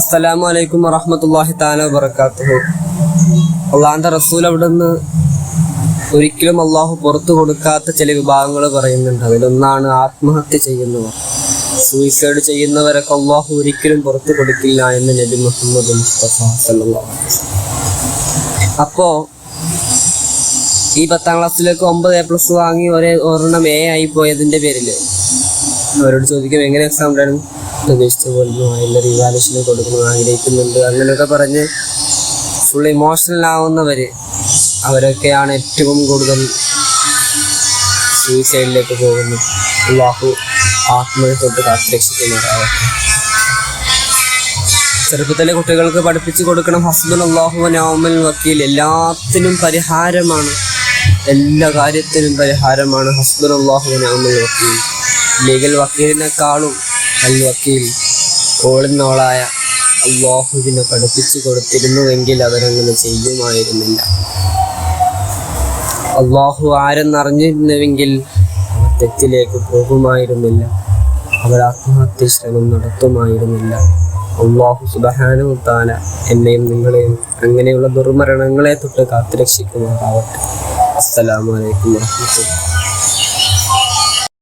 അസ്സലാമു അലൈക്കും വറഹ്മത്തുള്ളാഹി തആല വബറകാതുഹു. അള്ളാഹുവിന്റെ റസൂൽ അവിടുന്ന് ഒരിക്കലും അള്ളാഹു പുറത്തു കൊടുക്കാത്ത ചില വിഭാഗങ്ങൾ പറയുന്നുണ്ട്. അതിലൊന്നാണ് ആത്മഹത്യ ചെയ്യുന്നവർ. സൂയിസൈഡ് ചെയ്യുന്നവരൊക്കെ അള്ളാഹു ഒരിക്കലും പുറത്തു കൊടുക്കില്ല എന്ന് നബി മുഹമ്മദ് മുസ്തഫ സല്ലല്ലാഹു അലൈഹി വസല്ലം. അപ്പോ ഈ 10ാം ക്ലാസ്സിലേക്ക് 9A+ വാങ്ങി ഒരെണ്ണം A ആയി പോയതിന്റെ പേരില് അവരോട് ചോദിക്കും എങ്ങനെ എക്സാം ഉണ്ടായിരുന്നു, പ്രതീക്ഷിച്ച പോലും അതിൻ്റെ റിവാലുവേഷന് കൊടുക്കണം ആഗ്രഹിക്കുന്നുണ്ട്, അങ്ങനെയൊക്കെ പറഞ്ഞ് ഫുൾ ഇമോഷണൽ ആവുന്നവര് അവരൊക്കെയാണ് ഏറ്റവും കൂടുതൽ സൂയിസൈഡിലേക്ക് പോകുന്നത്. അല്ലാഹു ആത്മഹത്യ തൊട്ട് കാത്തുരക്ഷിക്കുന്നവരാവട്ടെ. ചെറുപ്പത്തിലെ കുട്ടികൾക്ക് പഠിപ്പിച്ചു കൊടുക്കണം ഹസ്ബുനല്ലാഹു വ നിഅമൽ വക്കീൽ. എല്ലാത്തിനും പരിഹാരമാണ്, എല്ലാ കാര്യത്തിനും പരിഹാരമാണ് ഹസ്ബുനല്ലാഹു വ നിഅമൽ വക്കീൽ. ലീഗൽ വക്കീലിനെക്കാളും അൽ വക്കീൽ ഓളിനോളായ അല്ലാഹുവിനെ പഠിപ്പിച്ചു കൊടുത്തിരുന്നുവെങ്കിൽ അവരങ്ങനെ ചെയ്യുമായിരുന്നില്ല. അല്ലാഹു ആരെന്നറിഞ്ഞിരുന്നുവെങ്കിൽ അവർ തെറ്റിലേക്ക് പോകുമായിരുന്നില്ല, അവർ ആത്മഹത്യ ശ്രമം നടത്തുമായിരുന്നില്ല. അല്ലാഹു സുബ്ഹാനഹു വ തആല എന്നെയും നിങ്ങളെയും അങ്ങനെയുള്ള ദുർമരണങ്ങളെ തൊട്ട് കാത്തുരക്ഷിക്കുമാറാവട്ടെ. അസ്സലാമു അലൈക്കും വറഹ്മത്തുള്ളാഹി.